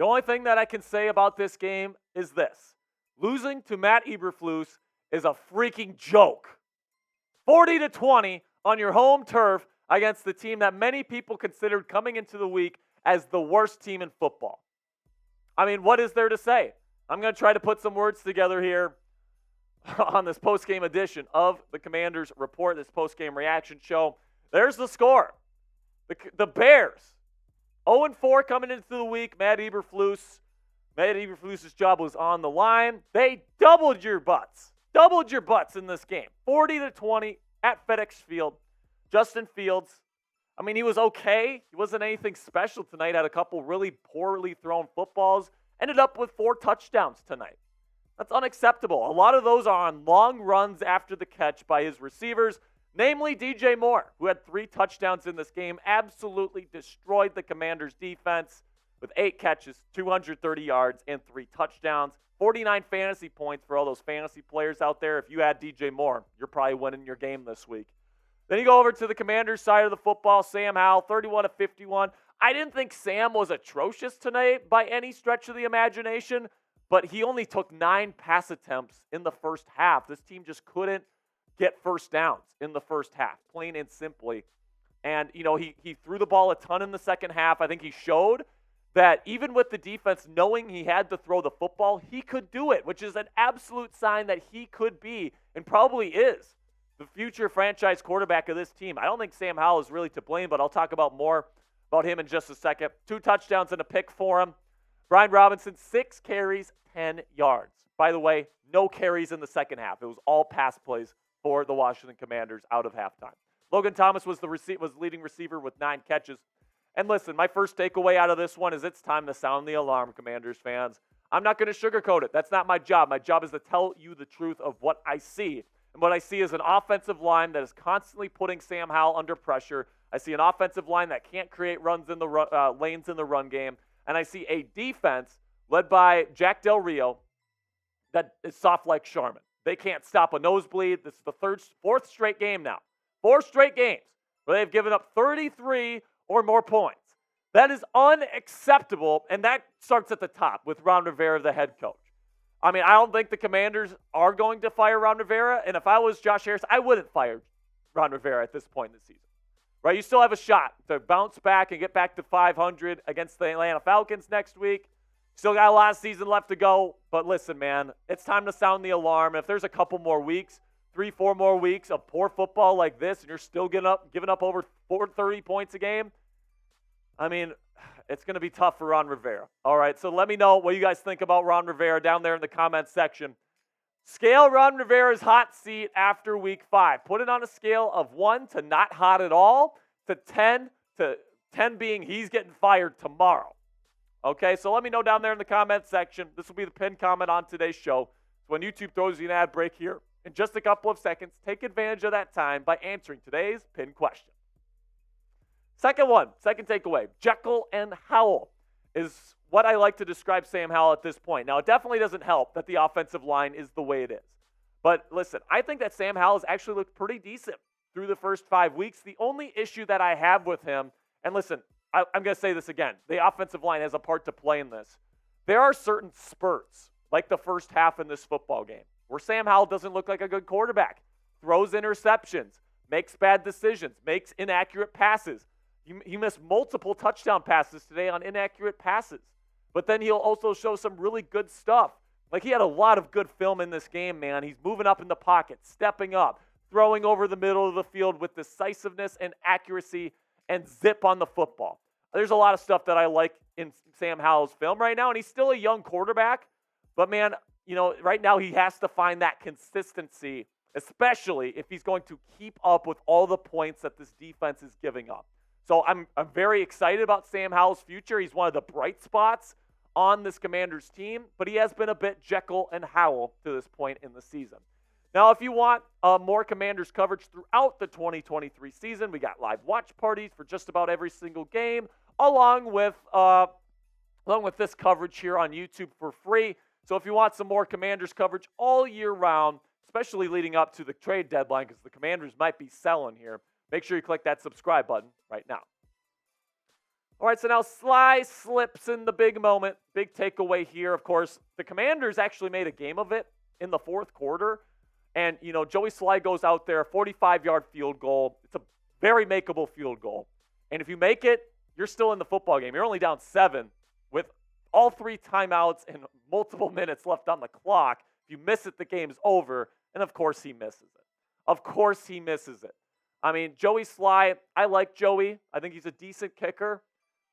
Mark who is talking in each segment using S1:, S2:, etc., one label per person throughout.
S1: The only thing that I can say about this game is this. Losing to Matt Eberflus is a freaking joke. 40-20 on your home turf against the team that many people considered coming into the week as the worst team in football. I mean, what is there to say? I'm going to try to put some words together here on this post-game edition of the Commanders Report, this post-game reaction show. There's the score. The Bears, 0-4 coming into the week. Matt Eberflus's job was on the line. They doubled your butts in this game. 40-20 at FedEx Field. Justin Fields, I mean, he was okay. He wasn't anything special tonight. Had a couple really poorly thrown footballs. Ended up with 4 touchdowns tonight. That's unacceptable. A lot of those are on long runs after the catch by his receivers, namely DJ Moore, who had 3 touchdowns in this game, absolutely destroyed the Commanders' defense with 8 catches, 230 yards, and 3 touchdowns. 49 fantasy points for all those fantasy players out there. If you had DJ Moore, you're probably winning your game this week. Then you go over to the Commanders' side of the football. Sam Howell, 31-51. I didn't think Sam was atrocious tonight by any stretch of the imagination, but he only took 9 pass attempts in the first half. This team just couldn't get first downs in the first half, plain and simply. And, he threw the ball a ton in the second half. I think he showed that even with the defense knowing he had to throw the football, he could do it, which is an absolute sign that he could be, and probably is, the future franchise quarterback of this team. I don't think Sam Howell is really to blame, but I'll talk about more about him in just a second. 2 touchdowns and a pick for him. Brian Robinson, 6 carries, 10 yards. By the way, no carries in the second half. It was all pass plays for the Washington Commanders out of halftime. Logan Thomas was was leading receiver with 9 catches. And listen, my first takeaway out of this one is it's time to sound the alarm, Commanders fans. I'm not going to sugarcoat it. That's not my job. My job is to tell you the truth of what I see. And what I see is an offensive line that is constantly putting Sam Howell under pressure. I see an offensive line that can't create runs in the lanes in the run game. And I see a defense led by Jack Del Rio that is soft like Charmin. They can't stop a nosebleed. This is the 4th straight game now. 4 straight games where they've given up 33 or more points. That is unacceptable, and that starts at the top with Ron Rivera, the head coach. I mean, I don't think the Commanders are going to fire Ron Rivera, and if I was Josh Harris, I wouldn't fire Ron Rivera at this point in the season. Right? You still have a shot to bounce back and get back to 500 against the Atlanta Falcons next week. Still got a lot of season left to go, but listen, man, it's time to sound the alarm. If there's a couple more weeks, 3-4 more weeks of poor football like this, and you're still giving up over 30 points a game, I mean, it's going to be tough for Ron Rivera. All right, so let me know what you guys think about Ron Rivera down there in the comments section. Scale Ron Rivera's hot seat after week 5. Put it on a scale of 1 to not hot at all to 10 being he's getting fired tomorrow. Okay, so let me know down there in the comments section. This will be the pinned comment on today's show. So when YouTube throws you an ad break here in just a couple of seconds, take advantage of that time by answering today's pinned question. Second takeaway, Jekyll and Howell is what I like to describe Sam Howell at this point. Now, it definitely doesn't help that the offensive line is the way it is. But listen, I think that Sam Howell has actually looked pretty decent through the first 5 weeks. The only issue that I have with him, and listen, I'm going to say this again, the offensive line has a part to play in this. There are certain spurts, like the first half in this football game, where Sam Howell doesn't look like a good quarterback, throws interceptions, makes bad decisions, makes inaccurate passes. He missed multiple touchdown passes today on inaccurate passes. But then he'll also show some really good stuff. Like, he had a lot of good film in this game, man. He's moving up in the pocket, stepping up, throwing over the middle of the field with decisiveness and accuracy and zip on the football. There's a lot of stuff that I like in Sam Howell's film right now, and he's still a young quarterback. But, man, right now he has to find that consistency, especially if he's going to keep up with all the points that this defense is giving up. So I'm very excited about Sam Howell's future. He's one of the bright spots on this Commanders team, but he has been a bit Jekyll and Howell to this point in the season. Now, if you want more Commanders coverage throughout the 2023 season, we got live watch parties for just about every single game, along with this coverage here on YouTube for free. So if you want some more Commanders coverage all year round, especially leading up to the trade deadline, because the Commanders might be selling here, make sure you click that subscribe button right now. All right, so now Sly slips in the big moment. Big takeaway here, of course. The Commanders actually made a game of it in the fourth quarter. And, Joey Sly goes out there, 45-yard field goal. It's a very makeable field goal. And if you make it, you're still in the football game. You're only down 7 with all 3 timeouts and multiple minutes left on the clock. If you miss it, the game's over. And, of course, he misses it. Of course he misses it. I mean, Joey Sly, I like Joey. I think he's a decent kicker.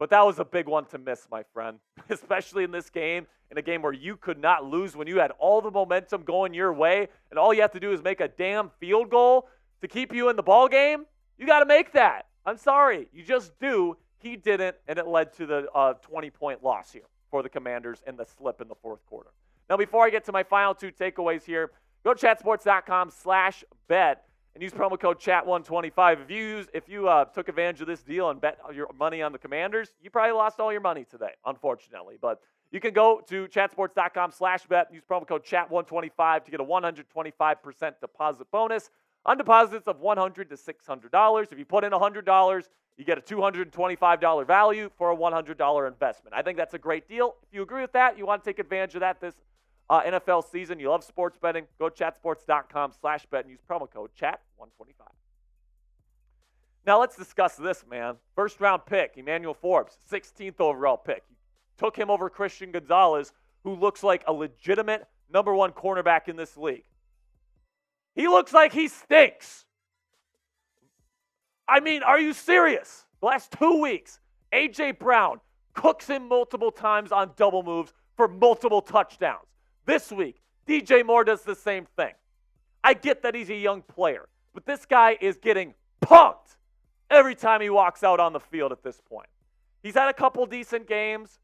S1: But that was a big one to miss, my friend, especially in this game, in a game where you could not lose when you had all the momentum going your way, and all you have to do is make a damn field goal to keep you in the ball game. You got to make that. I'm sorry. You just do. He didn't, and it led to the 20-point loss here for the Commanders and the slip in the fourth quarter. Now, before I get to my final 2 takeaways here, go to chatsports.com/bet. And use promo code CHAT125. If you took advantage of this deal and bet your money on the Commanders, you probably lost all your money today, unfortunately. But you can go to chatsports.com/bet. Use promo code CHAT125 to get a 125% deposit bonus on deposits of $100 to $600. If you put in $100, you get a $225 value for a $100 investment. I think that's a great deal. If you agree with that, you want to take advantage of that this NFL season, you love sports betting, go to chatsports.com/bet and use promo code CHAT125. Now let's discuss this, man. First round pick, Emmanuel Forbes, 16th overall pick. You took him over Christian Gonzalez, who looks like a legitimate number 1 cornerback in this league. He looks like he stinks. I mean, are you serious? The last 2 weeks, A.J. Brown cooks him multiple times on double moves for multiple touchdowns. This week, DJ Moore does the same thing. I get that he's a young player, but this guy is getting punked every time he walks out on the field at this point. He's had a couple decent games,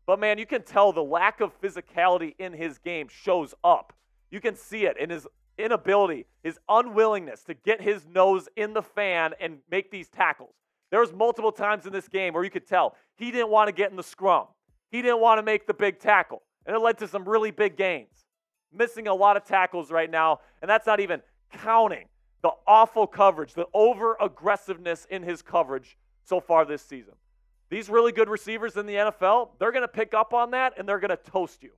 S1: but man, you can tell the lack of physicality in his game shows up. You can see it in his inability, his unwillingness to get his nose in the fan and make these tackles. There was multiple times in this game where you could tell he didn't want to get in the scrum. He didn't want to make the big tackle. And it led to some really big gains. Missing a lot of tackles right now, and that's not even counting the awful coverage, the over-aggressiveness in his coverage so far this season. These really good receivers in the NFL, they're going to pick up on that, and they're going to toast you.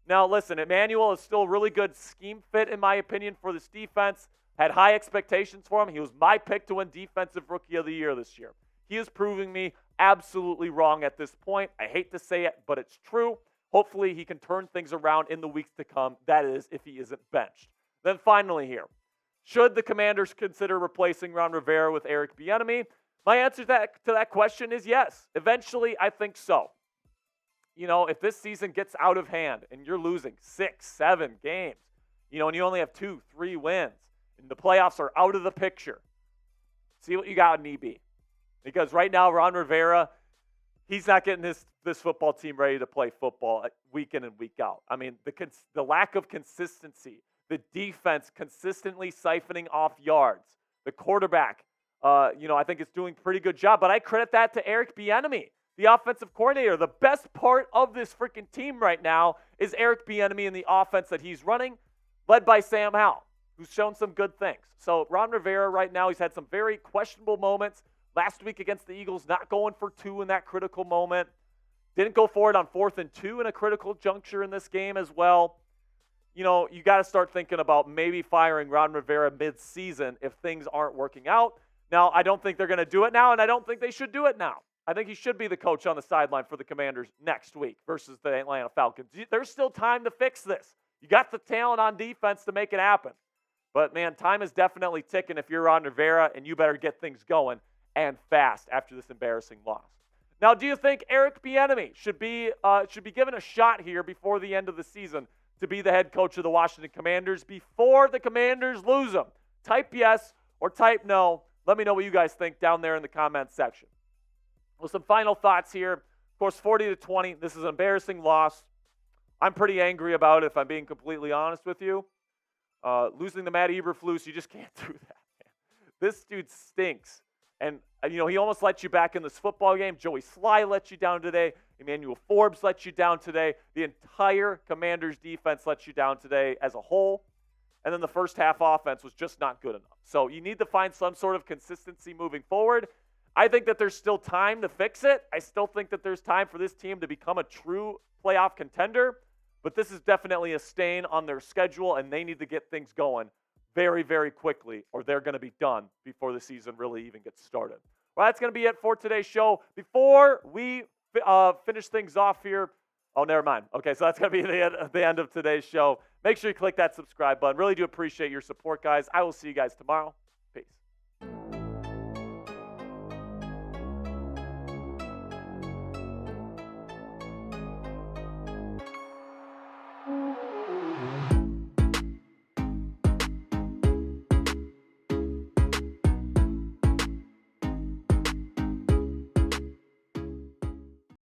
S1: Now, listen, Emmanuel is still a really good scheme fit, in my opinion, for this defense. Had high expectations for him. He was my pick to win Defensive Rookie of the Year this year. He is proving me absolutely wrong at this point. I hate to say it, but it's true. Hopefully, he can turn things around in the weeks to come. That is, if he isn't benched. Then finally here, should the Commanders consider replacing Ron Rivera with Eric Bieniemy? My answer to that question is yes. Eventually, I think so. If this season gets out of hand and you're losing 6, 7 games, and you only have 2, 3 wins, and the playoffs are out of the picture, see what you got in EB. Because right now, Ron Rivera, he's not getting this football team ready to play football week in and week out. I mean, the lack of consistency, the defense consistently siphoning off yards, the quarterback, I think is doing a pretty good job. But I credit that to Eric Bieniemy, the offensive coordinator. The best part of this freaking team right now is Eric Bieniemy and the offense that he's running, led by Sam Howell, who's shown some good things. So Ron Rivera right now, he's had some very questionable moments. Last week against the Eagles, not going for 2 in that critical moment. Didn't go for it on 4th and 2 in a critical juncture in this game as well. You got to start thinking about maybe firing Ron Rivera mid-season if things aren't working out. Now, I don't think they're going to do it now, and I don't think they should do it now. I think he should be the coach on the sideline for the Commanders next week versus the Atlanta Falcons. There's still time to fix this. You got the talent on defense to make it happen. But, man, time is definitely ticking if you're Ron Rivera, and you better get things going and fast after this embarrassing loss. Now, do you think Eric Bieniemy should be given a shot here before the end of the season to be the head coach of the Washington Commanders before the Commanders lose him? Type yes or type no. Let me know what you guys think down there in the comments section. Well, some final thoughts here. Of course, 40-20. This is an embarrassing loss. I'm pretty angry about it, if I'm being completely honest with you. Losing to Matt Eberflus, you just can't do that, man. This dude stinks. And, he almost let you back in this football game. Joey Sly let you down today. Emmanuel Forbes let you down today. The entire Commanders defense let you down today as a whole. And then the first half offense was just not good enough. So you need to find some sort of consistency moving forward. I think that there's still time to fix it. I still think that there's time for this team to become a true playoff contender, but this is definitely a stain on their schedule, and they need to get things going very, very quickly, or they're going to be done before the season really even gets started. Well, that's going to be it for today's show. Before we finish things off here, oh, never mind. Okay, so that's going to be the end of today's show. Make sure you click that subscribe button. Really do appreciate your support, guys. I will see you guys tomorrow.